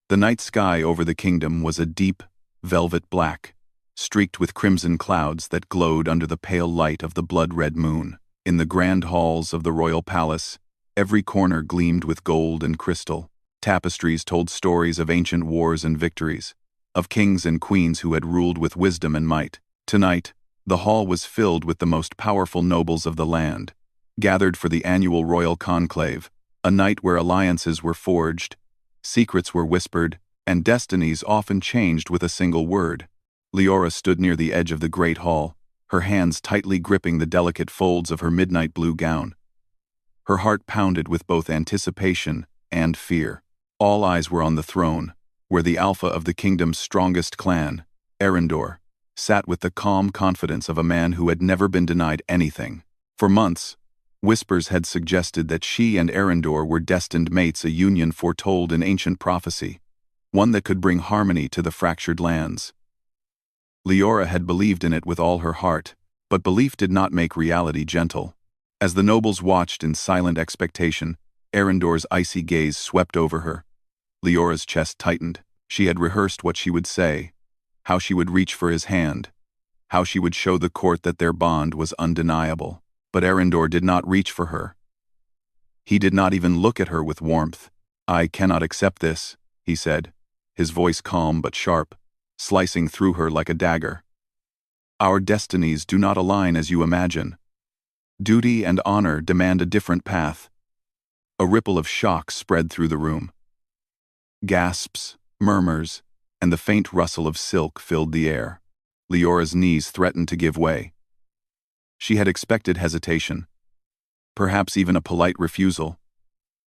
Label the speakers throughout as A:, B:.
A: The night sky over the kingdom was a deep, velvet black, streaked with crimson clouds that glowed under the pale light of the blood-red moon. In the grand halls of the royal palace, every corner gleamed with gold and crystal. Tapestries told stories of ancient wars and victories, of kings and queens who had ruled with wisdom and might. Tonight, the hall was filled with the most powerful nobles of the land, gathered for the annual royal conclave, a night where alliances were forged, secrets were whispered, and destinies often changed with a single word. Leora stood near the edge of the great hall, her hands tightly gripping the delicate folds of her midnight blue gown. Her heart pounded with both anticipation and fear. All eyes were on the throne, where the alpha of the kingdom's strongest clan, Arendor, sat with the calm confidence of a man who had never been denied anything. For months, whispers had suggested that she and Arendor were destined mates, a union foretold in ancient prophecy, one that could bring harmony to the fractured lands. Leora had believed in it with all her heart, but belief did not make reality gentle. As the nobles watched in silent expectation, Arendor's icy gaze swept over her. Leora's chest tightened. She had rehearsed what she would say, how she would reach for his hand, how she would show the court that their bond was undeniable. But Arendor did not reach for her. He did not even look at her with warmth. "I cannot accept this," he said, his voice calm but sharp, slicing through her like a dagger. "Our destinies do not align as you imagine. Duty and honor demand a different path." A ripple of shock spread through the room. Gasps, murmurs, and the faint rustle of silk filled the air. Leora's knees threatened to give way. She had expected hesitation, perhaps even a polite refusal,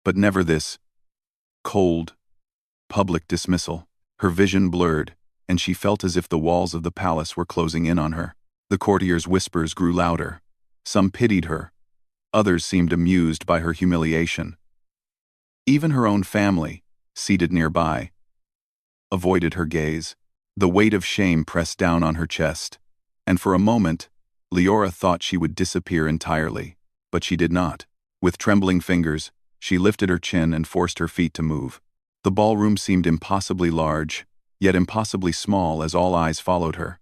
A: but never this cold, public dismissal. Her vision blurred, and she felt as if the walls of the palace were closing in on her. The courtiers' whispers grew louder. Some pitied her, others seemed amused by her humiliation. Even her own family, seated nearby, avoided her gaze. The weight of shame pressed down on her chest, and for a moment, Leora thought she would disappear entirely, but she did not. With trembling fingers, she lifted her chin and forced her feet to move. The ballroom seemed impossibly large, yet impossibly small as all eyes followed her.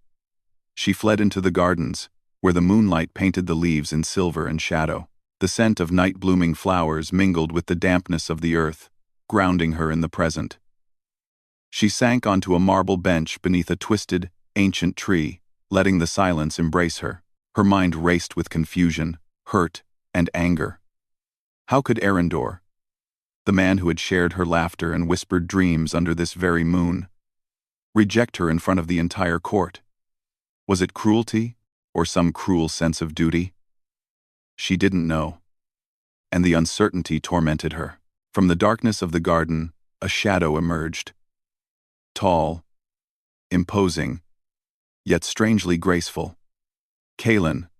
A: She fled into the gardens, where the moonlight painted the leaves in silver and shadow. The scent of night-blooming flowers mingled with the dampness of the earth, grounding her in the present. She sank onto a marble bench beneath a twisted, ancient tree, letting the silence embrace her. Her mind raced with confusion, hurt, and anger. How could Arendor, the man who had shared her laughter and whispered dreams under this very moon, reject her in front of the entire court? Was it cruelty, or some cruel sense of duty? She didn't know, and the uncertainty tormented her. From the darkness of the garden, a shadow emerged. Tall, imposing, yet strangely graceful. Kalen,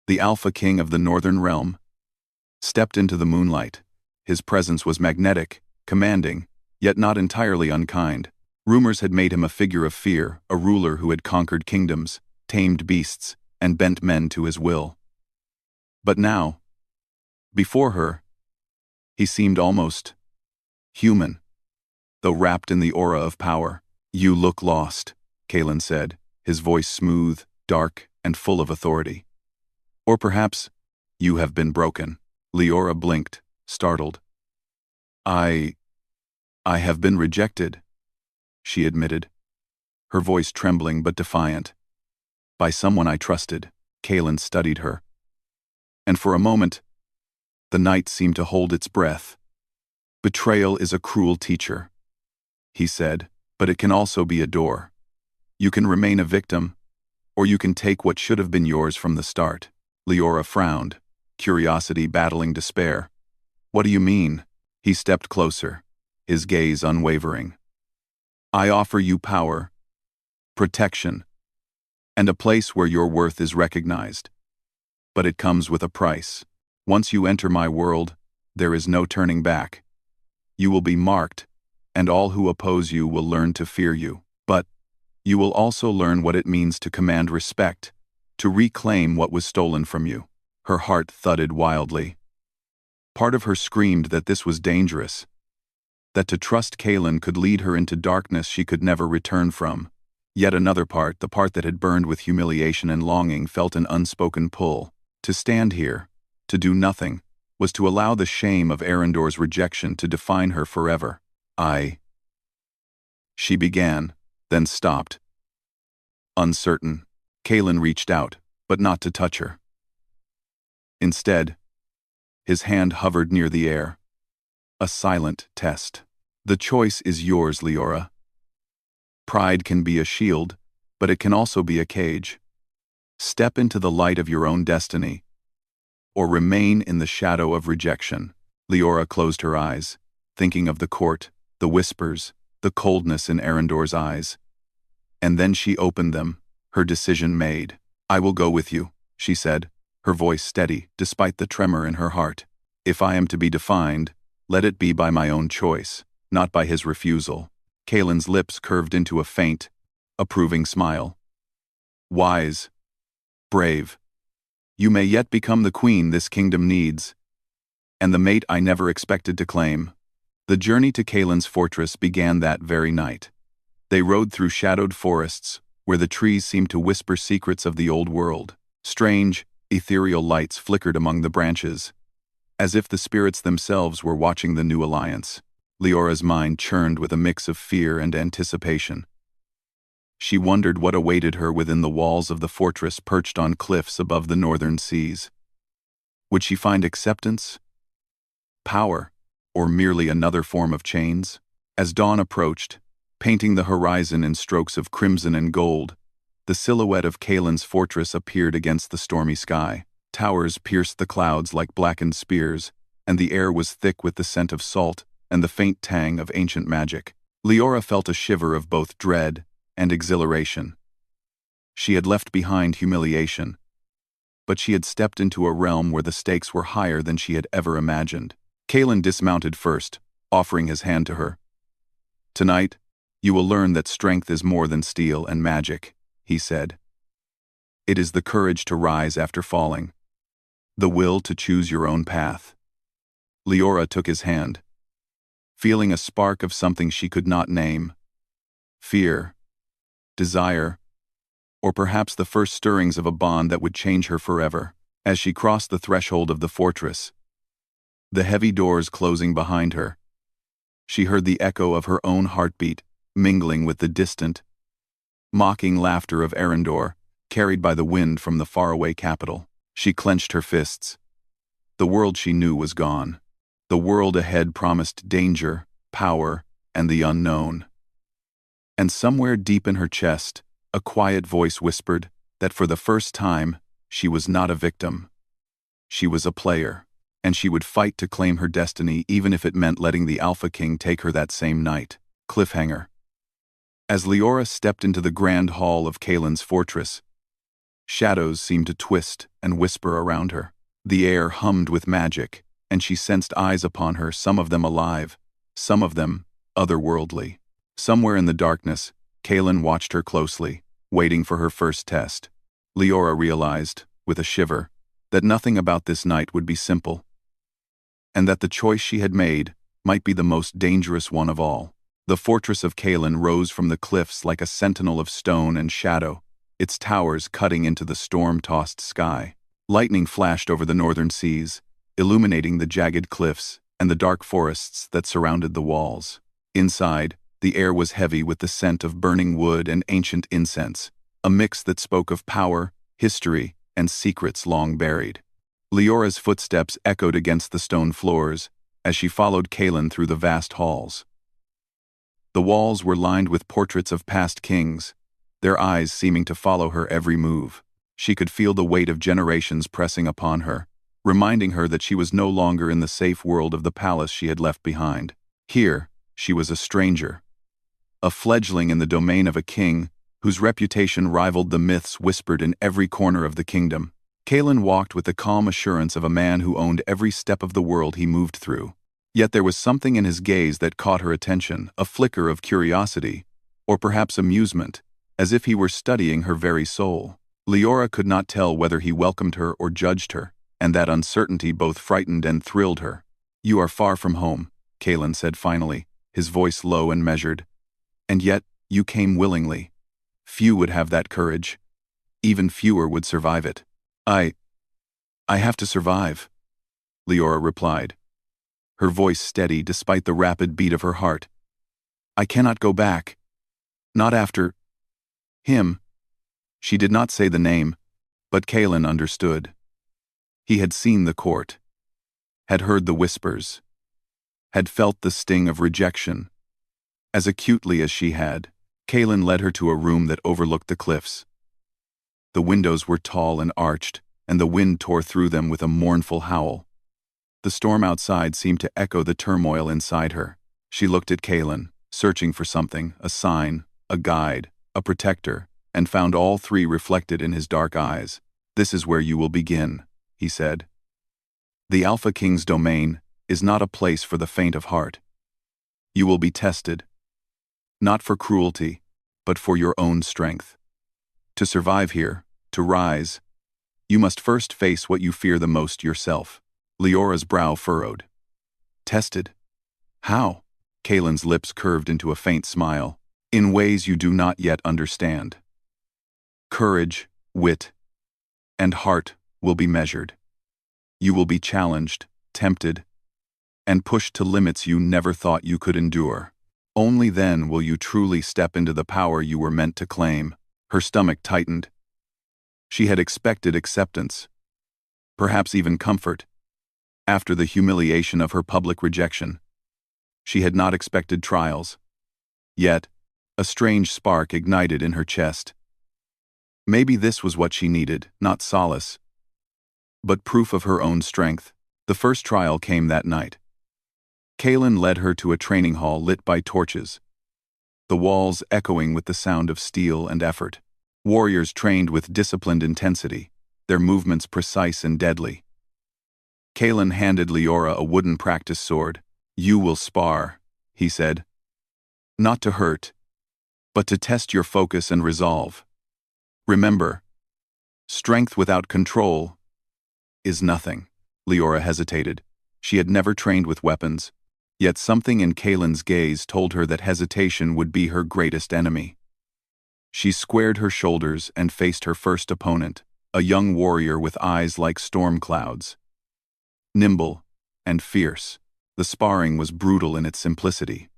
A: the Alpha King of the Northern Realm, stepped into the moonlight. His presence was magnetic, commanding, yet not entirely unkind. Rumors had made him a figure of fear, a ruler who had conquered kingdoms, tamed beasts, and bent men to his will. But now, before her, he seemed almost human, though wrapped in the aura of power. "You look lost," Kalen said, his voice smooth, dark, and full of authority. "Or perhaps, you have been broken." Leora blinked, startled. I have been rejected," she admitted, her voice trembling but defiant. "By someone I trusted." Kalen studied her. And for a moment, the night seemed to hold its breath. "Betrayal is a cruel teacher," he said, "but it can also be a door. You can remain a victim, or you can take what should have been yours from the start." Leora frowned, curiosity battling despair. "What do you mean?" He stepped closer, his gaze unwavering. "I offer you power, protection, and a place where your worth is recognized. But it comes with a price. Once you enter my world, there is no turning back. You will be marked, and all who oppose you will learn to fear you. But you will also learn what it means to command respect, to reclaim what was stolen from you." Her heart thudded wildly. Part of her screamed that this was dangerous, that to trust Kaelin could lead her into darkness she could never return from. Yet another part, the part that had burned with humiliation and longing, felt an unspoken pull. To stand here, to do nothing, was to allow the shame of Arendor's rejection to define her forever. She began, then stopped. Uncertain, Kaelin reached out, but not to touch her. Instead, his hand hovered near the air. A silent test. The choice is yours, Leora. Pride can be a shield, but it can also be a cage. Step into the light of your own destiny, or remain in the shadow of rejection. Leora closed her eyes, thinking of the court, the whispers, the coldness in Arendor's eyes. And then she opened them, her decision made. "I will go with you," she said, her voice steady despite the tremor in her heart. "If I am to be defined, let it be by my own choice, not by his refusal." Kaelin's lips curved into a faint, approving smile. "Wise. Brave. You may yet become the queen this kingdom needs, and the mate I never expected to claim." The journey to Kaelin's fortress began that very night. They rode through shadowed forests, where the trees seemed to whisper secrets of the old world. Strange, ethereal lights flickered among the branches, as if the spirits themselves were watching the new alliance. Leora's mind churned with a mix of fear and anticipation. She wondered what awaited her within the walls of the fortress perched on cliffs above the northern seas. Would she find acceptance, power, or merely another form of chains? As dawn approached, painting the horizon in strokes of crimson and gold, the silhouette of Kaelin's fortress appeared against the stormy sky. Towers pierced the clouds like blackened spears, and the air was thick with the scent of salt and the faint tang of ancient magic. Leora felt a shiver of both dread and exhilaration. She had left behind humiliation, but she had stepped into a realm where the stakes were higher than she had ever imagined. Kaelin dismounted first, offering his hand to her. "Tonight, you will learn that strength is more than steel and magic," he said. "It is the courage to rise after falling, the will to choose your own path." Leora took his hand, feeling a spark of something she could not name. Fear, desire, or perhaps the first stirrings of a bond that would change her forever. As she crossed the threshold of the fortress, the heavy doors closing behind her, she heard the echo of her own heartbeat mingling with the distant, mocking laughter of Arendor, carried by the wind from the faraway capital. She clenched her fists. The world she knew was gone. The world ahead promised danger, power, and the unknown. And somewhere deep in her chest, a quiet voice whispered that for the first time, she was not a victim. She was a player, and she would fight to claim her destiny even if it meant letting the Alpha King take her that same night. Cliffhanger. As Leora stepped into the grand hall of Kaelin's fortress, shadows seemed to twist and whisper around her. The air hummed with magic, and she sensed eyes upon her, some of them alive, some of them otherworldly. Somewhere in the darkness, Kaelin watched her closely, waiting for her first test. Leora realized, with a shiver, that nothing about this night would be simple, and that the choice she had made might be the most dangerous one of all. The fortress of Kaelin rose from the cliffs like a sentinel of stone and shadow, its towers cutting into the storm-tossed sky. Lightning flashed over the northern seas, illuminating the jagged cliffs and the dark forests that surrounded the walls. Inside, the air was heavy with the scent of burning wood and ancient incense, a mix that spoke of power, history, and secrets long buried. Leora's footsteps echoed against the stone floors as she followed Kaelin through the vast halls. The walls were lined with portraits of past kings, their eyes seeming to follow her every move. She could feel the weight of generations pressing upon her, reminding her that she was no longer in the safe world of the palace she had left behind. Here, she was a stranger, a fledgling in the domain of a king whose reputation rivaled the myths whispered in every corner of the kingdom. Kaelin walked with the calm assurance of a man who owned every step of the world he moved through. Yet there was something in his gaze that caught her attention, a flicker of curiosity, or perhaps amusement, as if he were studying her very soul. Leora could not tell whether he welcomed her or judged her, and that uncertainty both frightened and thrilled her. "You are far from home," Kaelin said finally, his voice low and measured. "And yet, you came willingly. Few would have that courage. Even fewer would survive it." I have to survive," Leora replied, her voice steady despite the rapid beat of her heart. "I cannot go back. Not after him." She did not say the name, but Kaelin understood. He had seen the court, had heard the whispers, had felt the sting of rejection. As acutely as she had, Kaelin led her to a room that overlooked the cliffs. The windows were tall and arched, and the wind tore through them with a mournful howl. The storm outside seemed to echo the turmoil inside her. She looked at Kaelin, searching for something, a sign, a guide, a protector, and found all three reflected in his dark eyes. "This is where you will begin," he said. "The Alpha King's domain is not a place for the faint of heart. You will be tested, not for cruelty, but for your own strength. To survive here, to rise, you must first face what you fear the most yourself." Leora's brow furrowed. "Tested? How?" Kaelin's lips curved into a faint smile. "In ways you do not yet understand. Courage, wit, and heart will be measured. You will be challenged, tempted, and pushed to limits you never thought you could endure. Only then will you truly step into the power you were meant to claim." Her stomach tightened. She had expected acceptance, perhaps even comfort, after the humiliation of her public rejection. She had not expected trials. Yet, a strange spark ignited in her chest. Maybe this was what she needed, not solace, but proof of her own strength. The first trial came that night. Kaelin led her to a training hall lit by torches, the walls echoing with the sound of steel and effort. Warriors trained with disciplined intensity, their movements precise and deadly. Kaelin handed Leora a wooden practice sword. "You will spar," he said. "Not to hurt, but to test your focus and resolve. Remember, strength without control is nothing." Leora hesitated. She had never trained with weapons, yet something in Kaelin's gaze told her that hesitation would be her greatest enemy. She squared her shoulders and faced her first opponent, a young warrior with eyes like storm clouds. Nimble and fierce, the sparring was brutal in its simplicity.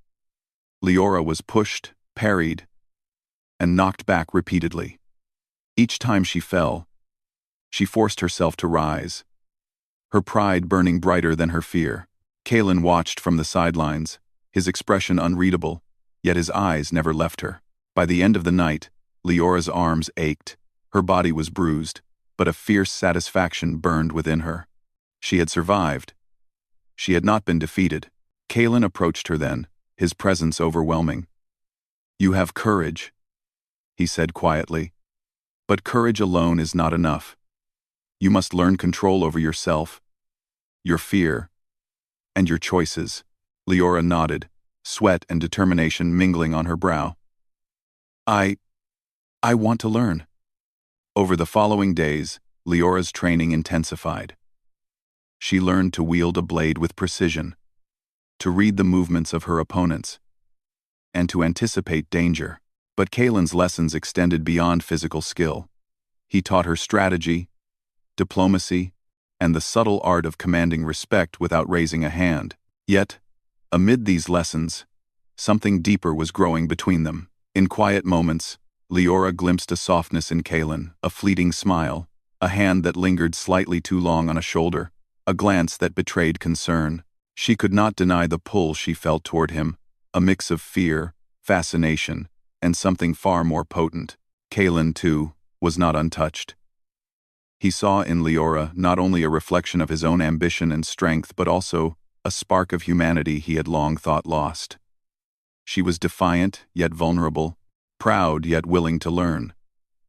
A: Leora was pushed, parried, and knocked back repeatedly. Each time she fell, she forced herself to rise, her pride burning brighter than her fear. Kaelin watched from the sidelines, his expression unreadable, yet his eyes never left her. By the end of the night, Leora's arms ached, her body was bruised, but a fierce satisfaction burned within her. She had survived. She had not been defeated. Kaelin approached her then, his presence overwhelming. "You have courage," he said quietly. "But courage alone is not enough. You must learn control over yourself, your fear, and your choices." Leora nodded, sweat and determination mingling on her brow. I want to learn." Over the following days, Leora's training intensified. She learned to wield a blade with precision, to read the movements of her opponents, and to anticipate danger. But Kaelin's lessons extended beyond physical skill. He taught her strategy, diplomacy, and the subtle art of commanding respect without raising a hand. Yet, amid these lessons, something deeper was growing between them. In quiet moments, Leora glimpsed a softness in Kaelin, a fleeting smile, a hand that lingered slightly too long on a shoulder, a glance that betrayed concern. She could not deny the pull she felt toward him, a mix of fear, fascination, and something far more potent. Kaelin, too, was not untouched. He saw in Leora not only a reflection of his own ambition and strength, but also a spark of humanity he had long thought lost. She was defiant yet vulnerable, proud yet willing to learn.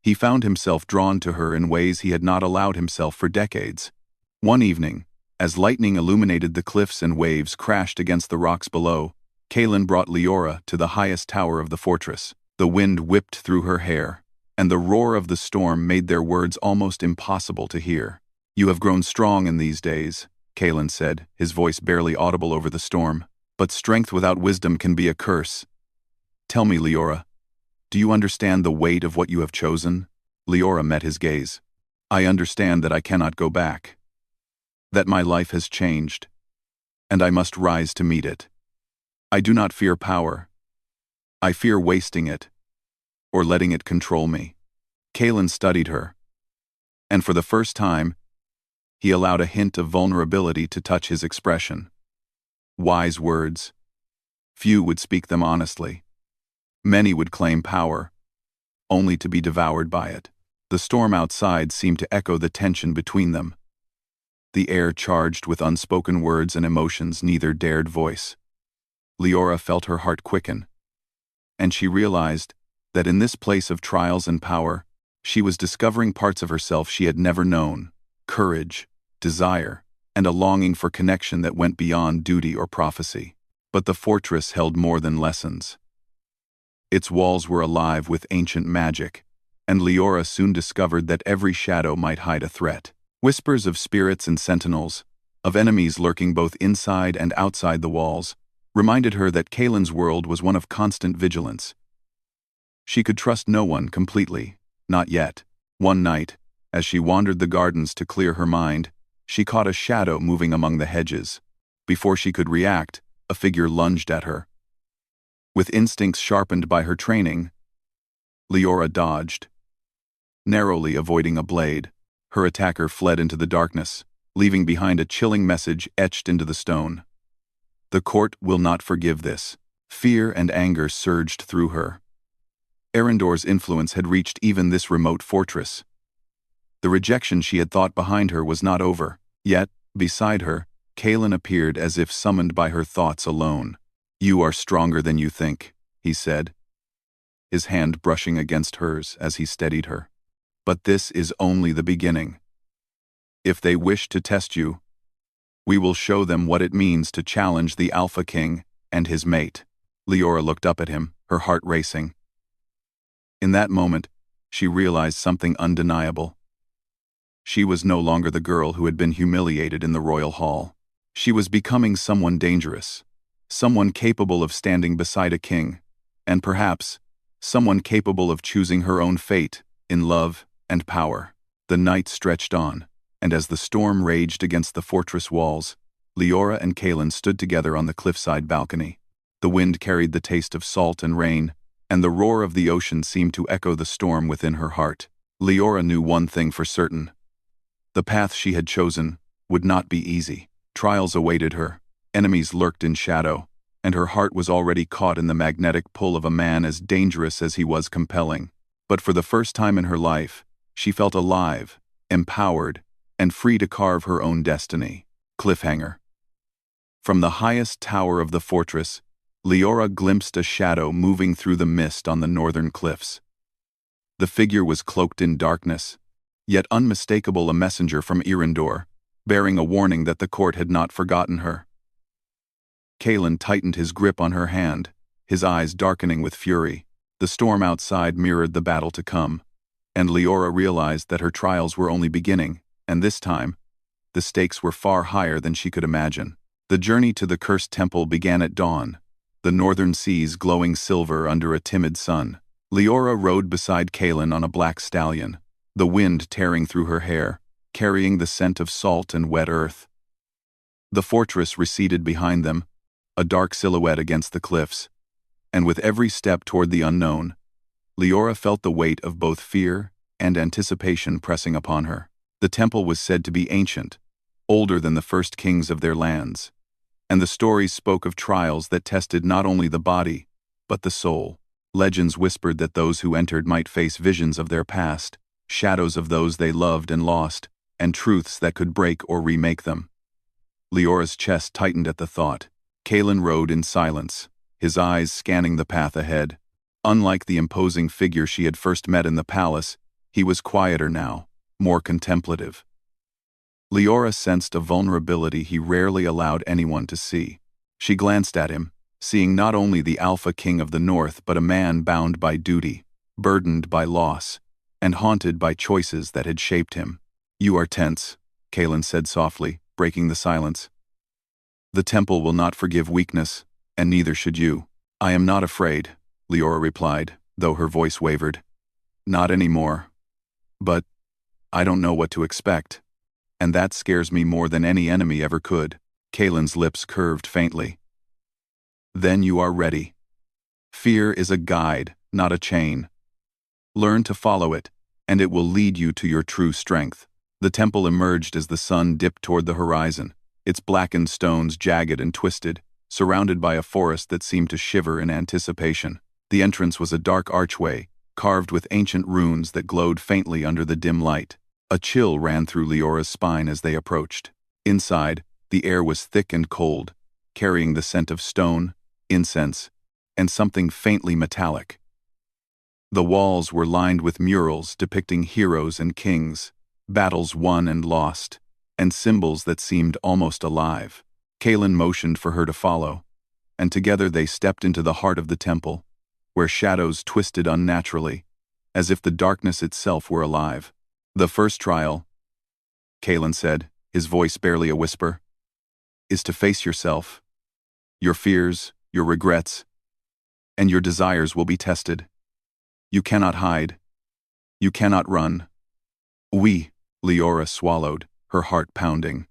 A: He found himself drawn to her in ways he had not allowed himself for decades. One evening, as lightning illuminated the cliffs and waves crashed against the rocks below, Kaelin brought Leora to the highest tower of the fortress. The wind whipped through her hair, and the roar of the storm made their words almost impossible to hear. "You have grown strong in these days," Kaelin said, his voice barely audible over the storm. But strength without wisdom can be a curse. Tell me, Leora, do you understand the weight of what you have chosen? Leora met his gaze. I understand that I cannot go back. That my life has changed, and I must rise to meet it. I do not fear power. I fear wasting it, or letting it control me. Kalen studied her, and for the first time, he allowed a hint of vulnerability to touch his expression. Wise words. Few would speak them honestly. Many would claim power, only to be devoured by it. The storm outside seemed to echo the tension between them. The air charged with unspoken words and emotions neither dared voice. Leora felt her heart quicken, and she realized that in this place of trials and power, she was discovering parts of herself she had never known: courage, desire, and a longing for connection that went beyond duty or prophecy. But the fortress held more than lessons. Its walls were alive with ancient magic, and Leora soon discovered that every shadow might hide a threat. Whispers of spirits and sentinels, of enemies lurking both inside and outside the walls, reminded her that Kalen's world was one of constant vigilance. She could trust no one completely, not yet. One night, as she wandered the gardens to clear her mind, she caught a shadow moving among the hedges. Before she could react, a figure lunged at her. With instincts sharpened by her training, Leora dodged, narrowly avoiding a blade. Her attacker fled into the darkness, leaving behind a chilling message etched into the stone. The court will not forgive this. Fear and anger surged through her. Arendor's influence had reached even this remote fortress. The rejection she had thought behind her was not over, yet, beside her, Kalen appeared as if summoned by her thoughts alone. You are stronger than you think, he said, his hand brushing against hers as he steadied her. But this is only the beginning. If they wish to test you, we will show them what it means to challenge the Alpha King and his mate. Leora looked up at him, her heart racing. In that moment, she realized something undeniable. She was no longer the girl who had been humiliated in the royal hall. She was becoming someone dangerous, someone capable of standing beside a king, and perhaps, someone capable of choosing her own fate in love and power. The night stretched on, and as the storm raged against the fortress walls, Leora and Kalen stood together on the cliffside balcony. The wind carried the taste of salt and rain, and the roar of the ocean seemed to echo the storm within her heart. Leora knew one thing for certain. The path she had chosen would not be easy. Trials awaited her, enemies lurked in shadow, and her heart was already caught in the magnetic pull of a man as dangerous as he was compelling. But for the first time in her life, she felt alive, empowered, and free to carve her own destiny. Cliffhanger. From the highest tower of the fortress, Leora glimpsed a shadow moving through the mist on the northern cliffs. The figure was cloaked in darkness, yet unmistakable, a messenger from Erendor, bearing a warning that the court had not forgotten her. Kalen tightened his grip on her hand, his eyes darkening with fury. The storm outside mirrored the battle to come, and Leora realized that her trials were only beginning, and this time, the stakes were far higher than she could imagine. The journey to the cursed temple began at dawn, the northern seas glowing silver under a timid sun. Leora rode beside Kalen on a black stallion, the wind tearing through her hair, carrying the scent of salt and wet earth. The fortress receded behind them, a dark silhouette against the cliffs, and with every step toward the unknown, Leora felt the weight of both fear and anticipation pressing upon her. The temple was said to be ancient, older than the first kings of their lands, and the stories spoke of trials that tested not only the body, but the soul. Legends whispered that those who entered might face visions of their past, shadows of those they loved and lost, and truths that could break or remake them. Leora's chest tightened at the thought. Kalen rode in silence, his eyes scanning the path ahead. Unlike the imposing figure she had first met in the palace, he was quieter now, more contemplative. Leora sensed a vulnerability he rarely allowed anyone to see. She glanced at him, seeing not only the Alpha King of the North but a man bound by duty, burdened by loss, and haunted by choices that had shaped him. You are tense, Kalen said softly, breaking the silence. The temple will not forgive weakness, and neither should you. I am not afraid, Leora replied, though her voice wavered. Not anymore. But I don't know what to expect. And that scares me more than any enemy ever could. Kaelin's lips curved faintly. Then you are ready. Fear is a guide, not a chain. Learn to follow it, and it will lead you to your true strength. The temple emerged as the sun dipped toward the horizon, its blackened stones jagged and twisted, surrounded by a forest that seemed to shiver in anticipation. The entrance was a dark archway, carved with ancient runes that glowed faintly under the dim light. A chill ran through Leora's spine as they approached. Inside, the air was thick and cold, carrying the scent of stone, incense, and something faintly metallic. The walls were lined with murals depicting heroes and kings, battles won and lost, and symbols that seemed almost alive. Kaelin motioned for her to follow, and together they stepped into the heart of the temple, where shadows twisted unnaturally, as if the darkness itself were alive. The first trial, Kaelin said, his voice barely a whisper, is to face yourself. Your fears, your regrets, and your desires will be tested. You cannot hide. You cannot run. Leora swallowed, her heart pounding.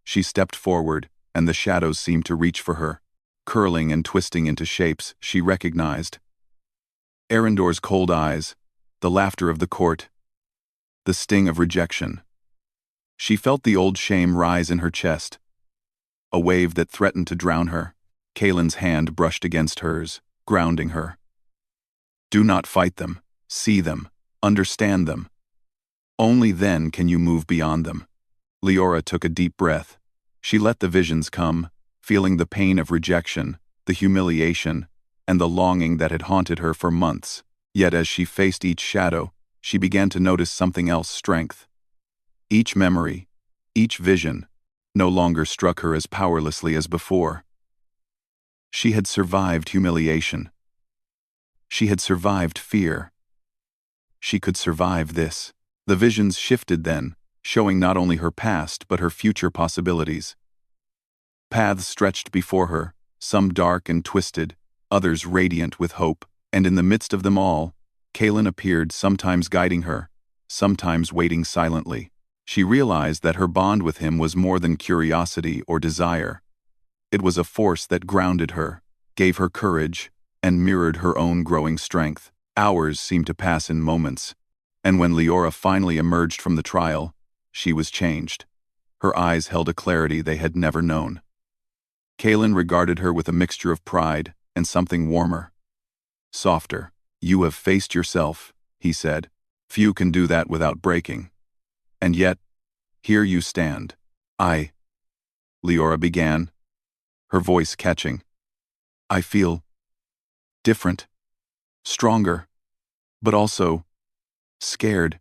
A: She stepped forward, and the shadows seemed to reach for her, curling and twisting into shapes she recognized. Arendor's cold eyes, the laughter of the court, the sting of rejection. She felt the old shame rise in her chest, a wave that threatened to drown her. Kaelin's hand brushed against hers, grounding her. Do not fight them, see them, understand them. Only then can you move beyond them. Leora took a deep breath. She let the visions come, feeling the pain of rejection, the humiliation, and the longing that had haunted her for months. Yet as she faced each shadow, she began to notice something else: strength. Each memory, each vision, no longer struck her as powerlessly as before. She had survived humiliation. She had survived fear. She could survive this. The visions shifted then, showing not only her past but her future possibilities. Paths stretched before her, some dark and twisted, others radiant with hope, and in the midst of them all, Kaelin appeared, sometimes guiding her, sometimes waiting silently. She realized that her bond with him was more than curiosity or desire. It was a force that grounded her, gave her courage, and mirrored her own growing strength. Hours seemed to pass in moments, and when Leora finally emerged from the trial, she was changed. Her eyes held a clarity they had never known. Kaelin regarded her with a mixture of pride and something warmer. Softer. You have faced yourself, he said. Few can do that without breaking. And yet, here you stand. Leora began, her voice catching. I feel different, stronger, but also scared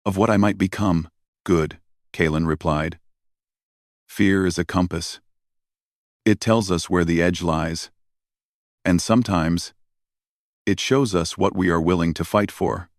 A: of what I might become. Good, Kaelin replied. Fear is a compass. It tells us where the edge lies, and sometimes it shows us what we are willing to fight for.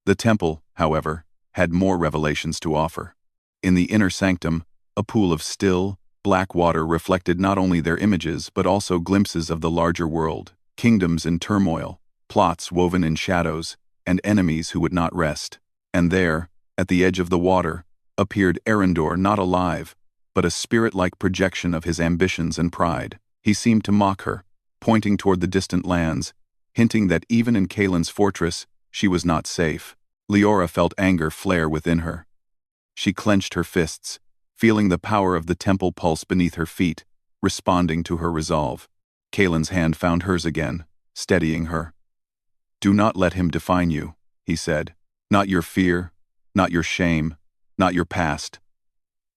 A: The temple, however, had more revelations to offer. In the inner sanctum, a pool of still, black water reflected not only their images but also glimpses of the larger world, kingdoms in turmoil, plots woven in shadows, and enemies who would not rest. And there, at the edge of the water, appeared Arendor, not alive, but a spirit-like projection of his ambitions and pride. He seemed to mock her, pointing toward the distant lands, hinting that even in Kaelin's fortress, she was not safe. Leora felt anger flare within her. She clenched her fists, feeling the power of the temple pulse beneath her feet, responding to her resolve. Kaelin's hand found hers again, steadying her. Do not let him define you, he said. Not your fear, not your shame, not your past.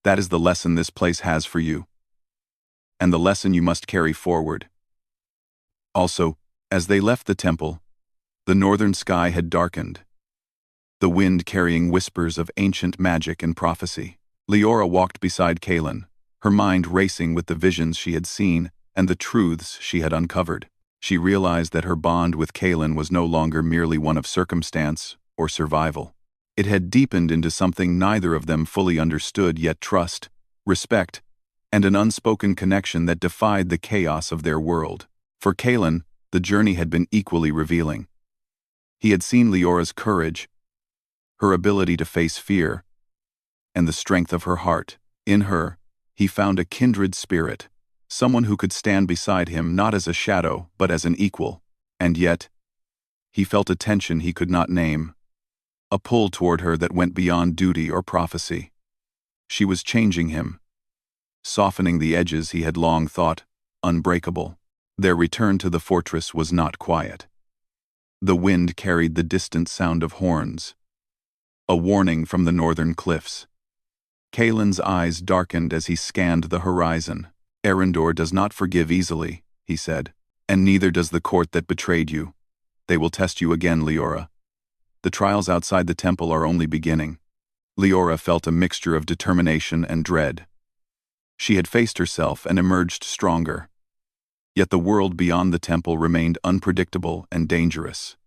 A: That is the lesson this place has for you. And the lesson you must carry forward. Also, as they left the temple, the northern sky had darkened, the wind carrying whispers of ancient magic and prophecy. Leora walked beside Kaelin, her mind racing with the visions she had seen and the truths she had uncovered. She realized that her bond with Kaelin was no longer merely one of circumstance or survival. It had deepened into something neither of them fully understood, yet trust, respect, and an unspoken connection that defied the chaos of their world. For Kalen, the journey had been equally revealing. He had seen Leora's courage, her ability to face fear, and the strength of her heart. In her, he found a kindred spirit, someone who could stand beside him not as a shadow but as an equal. And yet, he felt a tension he could not name, a pull toward her that went beyond duty or prophecy. She was changing him, softening the edges he had long thought unbreakable. Their return to the fortress was not quiet. The wind carried the distant sound of horns, a warning from the northern cliffs. Kalen's eyes darkened as he scanned the horizon. "Arendor does not forgive easily," he said, "and neither does the court that betrayed you. They will test you again, Leora. The trials outside the temple are only beginning." Leora felt a mixture of determination and dread. She had faced herself and emerged stronger. Yet the world beyond the temple remained unpredictable and dangerous.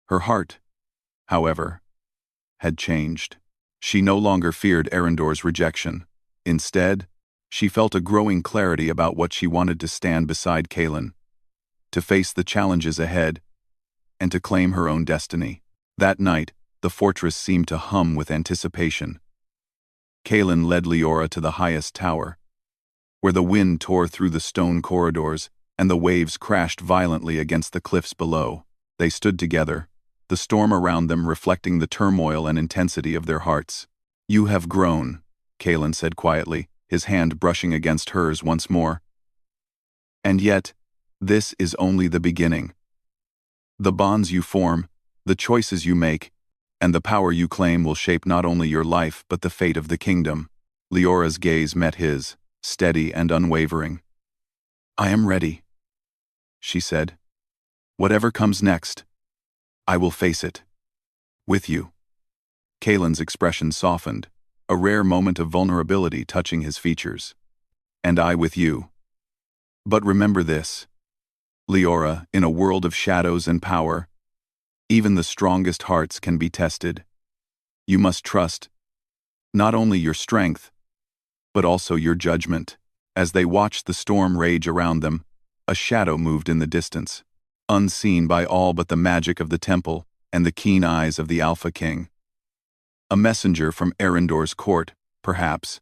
A: Her heart, however, had changed. She no longer feared Arendor's rejection. Instead, she felt a growing clarity about what she wanted: to stand beside Kalen, to face the challenges ahead, and to claim her own destiny. That night, the fortress seemed to hum with anticipation. Kalen led Leora to the highest tower, where the wind tore through the stone corridors and the waves crashed violently against the cliffs below. They stood together, the storm around them reflecting the turmoil and intensity of their hearts. "You have grown," Kalen said quietly, his hand brushing against hers once more. "And yet, this is only the beginning. The bonds you form, the choices you make, and the power you claim will shape not only your life but the fate of the kingdom." Leora's gaze met his, steady and unwavering. "I am ready," she said. "Whatever comes next, I will face it. With you." Kalen's expression softened, a rare moment of vulnerability touching his features. "And I with you. But remember this, Leora, in a world of shadows and power, even the strongest hearts can be tested. You must trust not only your strength, but also your judgment." As they watched the storm rage around them, a shadow moved in the distance, unseen by all but the magic of the temple and the keen eyes of the Alpha King. A messenger from Arendor's court, perhaps,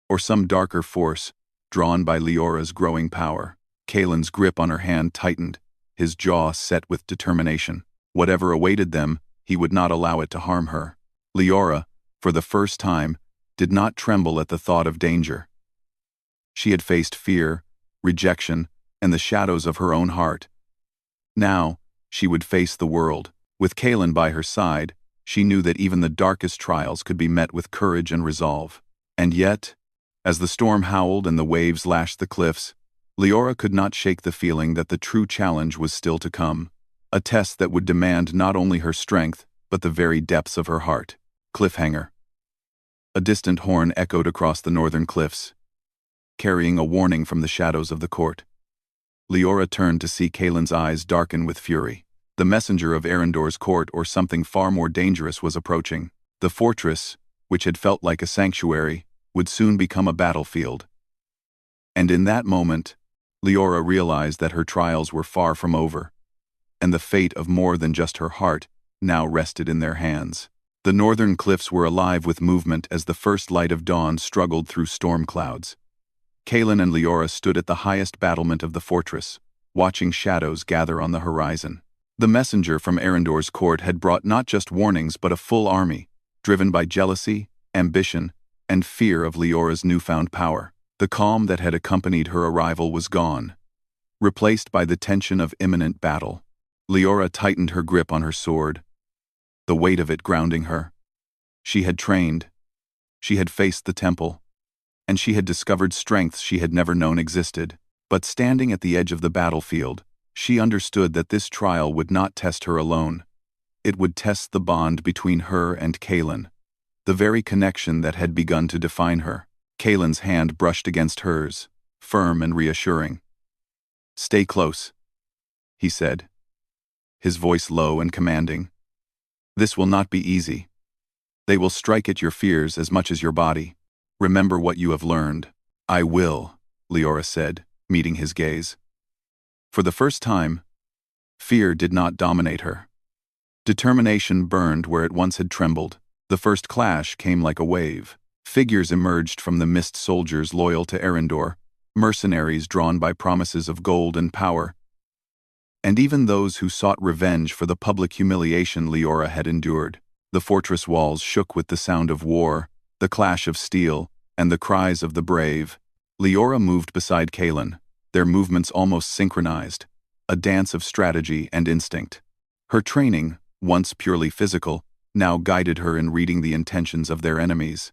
A: or some darker force, drawn by Leora's growing power. Kalen's grip on her hand tightened, his jaw set with determination. Whatever awaited them, he would not allow it to harm her. Leora, for the first time, did not tremble at the thought of danger. She had faced fear, rejection, and the shadows of her own heart. Now, she would face the world. With Kalen by her side, she knew that even the darkest trials could be met with courage and resolve. And yet, as the storm howled and the waves lashed the cliffs, Leora could not shake the feeling that the true challenge was still to come. A test that would demand not only her strength, but the very depths of her heart. Cliffhanger. A distant horn echoed across the northern cliffs, carrying a warning from the shadows of the court. Leora turned to see Kalen's eyes darken with fury. The messenger of Arendor's court, or something far more dangerous, was approaching. The fortress, which had felt like a sanctuary, would soon become a battlefield. And in that moment, Leora realized that her trials were far from over, and the fate of more than just her heart now rested in their hands. The northern cliffs were alive with movement as the first light of dawn struggled through storm clouds. Kalen and Leora stood at the highest battlement of the fortress, watching shadows gather on the horizon. The messenger from Arendor's court had brought not just warnings but a full army, driven by jealousy, ambition, and fear of Leora's newfound power. The calm that had accompanied her arrival was gone, replaced by the tension of imminent battle. Leora tightened her grip on her sword, the weight of it grounding her. She had trained, she had faced the temple, and she had discovered strengths she had never known existed. But standing at the edge of the battlefield, she understood that this trial would not test her alone. It would test the bond between her and Kalen, the very connection that had begun to define her. Kalen's hand brushed against hers, firm and reassuring. "Stay close," he said, his voice low and commanding. "This will not be easy. They will strike at your fears as much as your body. Remember what you have learned. "I will," Leora said, meeting his gaze. For the first time, fear did not dominate her. Determination burned where it once had trembled. The first clash came like a wave. Figures emerged from the mist, soldiers loyal to Erendor, mercenaries drawn by promises of gold and power, and even those who sought revenge for the public humiliation Leora had endured. The fortress walls shook with the sound of war, the clash of steel, and the cries of the brave. Leora moved beside Kaelin, their movements almost synchronized, a dance of strategy and instinct. Her training, once purely physical, now guided her in reading the intentions of their enemies.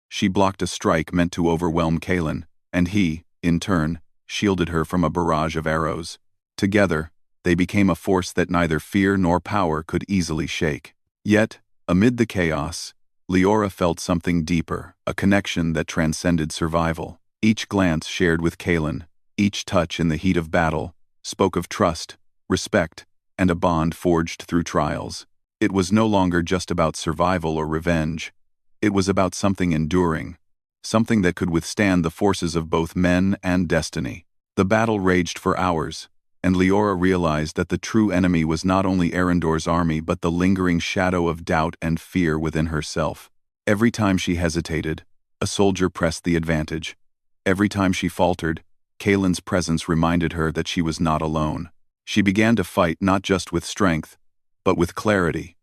A: She blocked a strike meant to overwhelm Kaelin, and he, in turn, shielded her from a barrage of arrows. Together, they became a force that neither fear nor power could easily shake. Yet, amid the chaos, Leora felt something deeper, a connection that transcended survival. Each glance shared with Kaelin, each touch in the heat of battle, spoke of trust, respect, and a bond forged through trials. It was no longer just about survival or revenge. It was about something enduring, something that could withstand the forces of both men and destiny. The battle raged for hours, and Leora realized that the true enemy was not only Erendor's army but the lingering shadow of doubt and fear within herself. Every time she hesitated, a soldier pressed the advantage. Every time she faltered, Kaelin's presence reminded her that she was not alone. She began to fight not just with strength, but with clarity,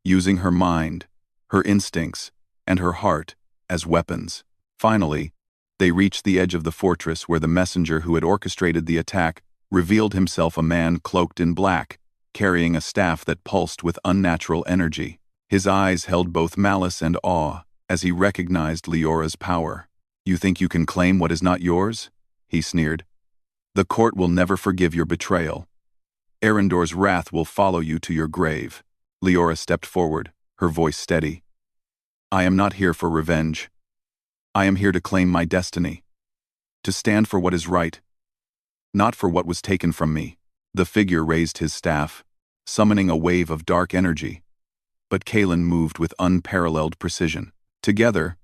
A: using her mind, her instincts, and her heart as weapons. Finally, they reached the edge of the fortress where the messenger who had orchestrated the attack revealed himself, a man cloaked in black, carrying a staff that pulsed with unnatural energy. His eyes held both malice and awe as he recognized Leora's power. "You think you can claim what is not yours?" he sneered. "The court will never forgive your betrayal. Erendor's wrath will follow you to your grave." Leora stepped forward, her voice steady. "I am not here for revenge. I am here to claim my destiny, to stand for what is right, not for what was taken from me." The figure raised his staff, summoning a wave of dark energy, but Kaelin moved with unparalleled precision. Together,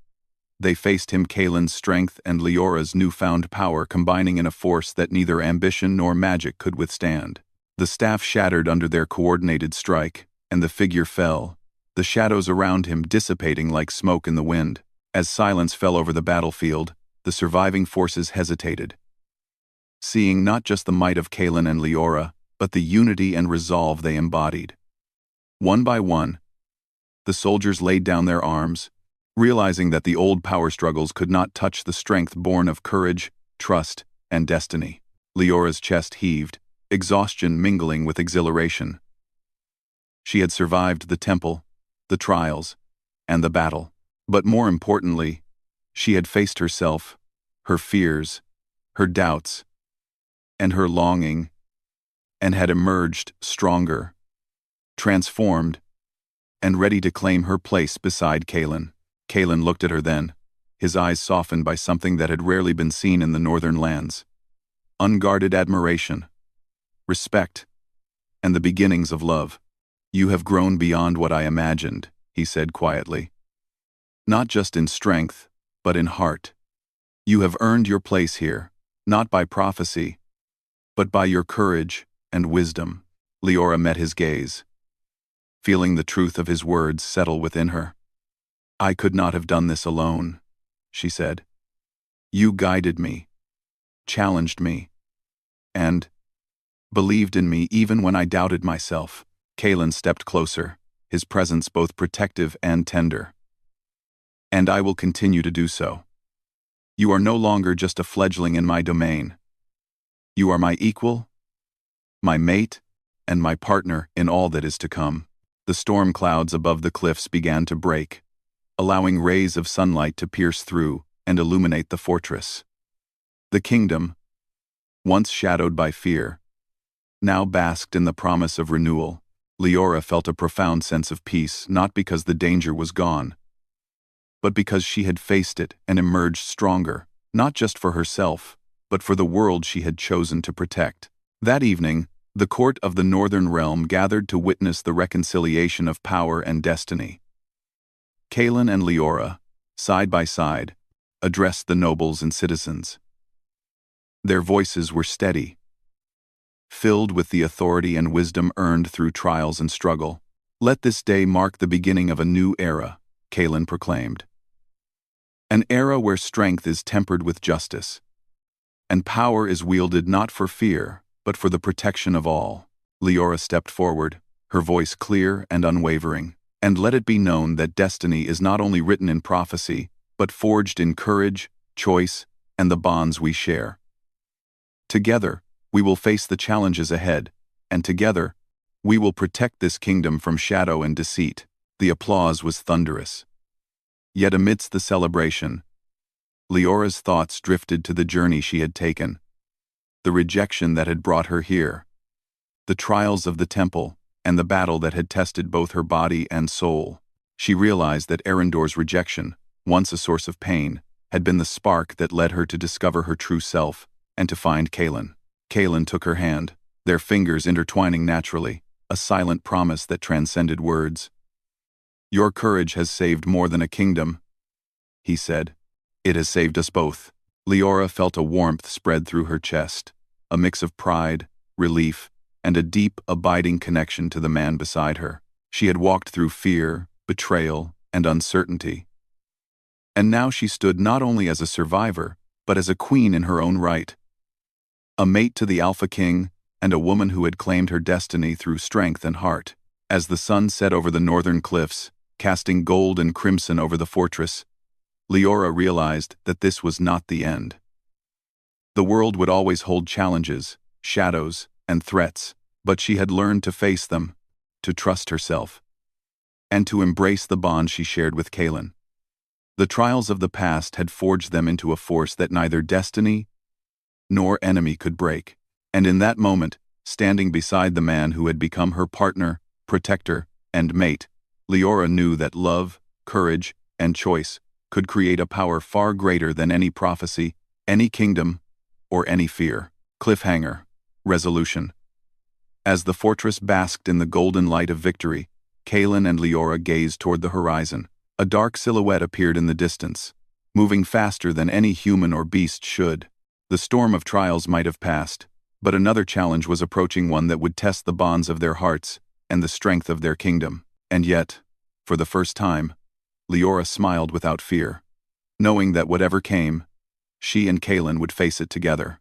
A: they faced him, Kaelin's strength and Leora's newfound power combining in a force that neither ambition nor magic could withstand. The staff shattered under their coordinated strike, and the figure fell, the shadows around him dissipating like smoke in the wind. As silence fell over the battlefield, the surviving forces hesitated, seeing not just the might of Kaelin and Leora, but the unity and resolve they embodied. One by one, the soldiers laid down their arms, realizing that the old power struggles could not touch the strength born of courage, trust, and destiny. Leora's chest heaved, exhaustion mingling with exhilaration. She had survived the temple, the trials, and the battle. But more importantly, she had faced herself, her fears, her doubts, and her longing, and had emerged stronger, transformed, and ready to claim her place beside Kaelin. Kaelin looked at her then, his eyes softened by something that had rarely been seen in the northern lands. Unguarded admiration, respect, and the beginnings of love. "You have grown beyond what I imagined," he said quietly. "Not just in strength, but in heart. You have earned your place here, not by prophecy, but by your courage and wisdom." Leora met his gaze, feeling the truth of his words settle within her. "I could not have done this alone," she said. "You guided me, challenged me, and believed in me even when I doubted myself." Kaelin stepped closer, his presence both protective and tender. "And I will continue to do so. You are no longer just a fledgling in my domain. You are my equal, my mate, and my partner in all that is to come." The storm clouds above the cliffs began to break, allowing rays of sunlight to pierce through and illuminate the fortress. The kingdom, once shadowed by fear, now basked in the promise of renewal. Leora felt a profound sense of peace, not because the danger was gone, but because she had faced it and emerged stronger, not just for herself, but for the world she had chosen to protect. That evening, the court of the Northern Realm gathered to witness the reconciliation of power and destiny. Kaelin and Leora, side by side, addressed the nobles and citizens. Their voices were steady, filled with the authority and wisdom earned through trials and struggle. "Let this day mark the beginning of a new era," Kaelin proclaimed. "An era where strength is tempered with justice, and power is wielded not for fear, but for the protection of all." Leora stepped forward, her voice clear and unwavering. "And let it be known that destiny is not only written in prophecy, but forged in courage, choice, and the bonds we share. Together, we will face the challenges ahead, and together, we will protect this kingdom from shadow and deceit." The applause was thunderous. Yet amidst the celebration, Leora's thoughts drifted to the journey she had taken, the rejection that had brought her here, the trials of the temple, and the battle that had tested both her body and soul. She realized that Arendor's rejection, once a source of pain, had been the spark that led her to discover her true self and to find Kaelin. Kaelin took her hand, their fingers intertwining naturally, a silent promise that transcended words. "Your courage has saved more than a kingdom," he said. "It has saved us both." Leora felt a warmth spread through her chest, a mix of pride, relief, and a deep, abiding connection to the man beside her. She had walked through fear, betrayal, and uncertainty. And now she stood not only as a survivor, but as a queen in her own right. A mate to the Alpha King, and a woman who had claimed her destiny through strength and heart. As the sun set over the northern cliffs, casting gold and crimson over the fortress, Leora realized that this was not the end. The world would always hold challenges, shadows, and threats, but she had learned to face them, to trust herself, and to embrace the bond she shared with Kaelin. The trials of the past had forged them into a force that neither destiny nor enemy could break. And in that moment, standing beside the man who had become her partner, protector, and mate, Leora knew that love, courage, and choice could create a power far greater than any prophecy, any kingdom, or any fear. Cliffhanger. Resolution. As the fortress basked in the golden light of victory, Kaelin and Leora gazed toward the horizon. A dark silhouette appeared in the distance, moving faster than any human or beast should. The storm of trials might have passed, but another challenge was approaching, one that would test the bonds of their hearts and the strength of their kingdom. And yet, for the first time, Leora smiled without fear, knowing that whatever came, she and Kaelin would face it together.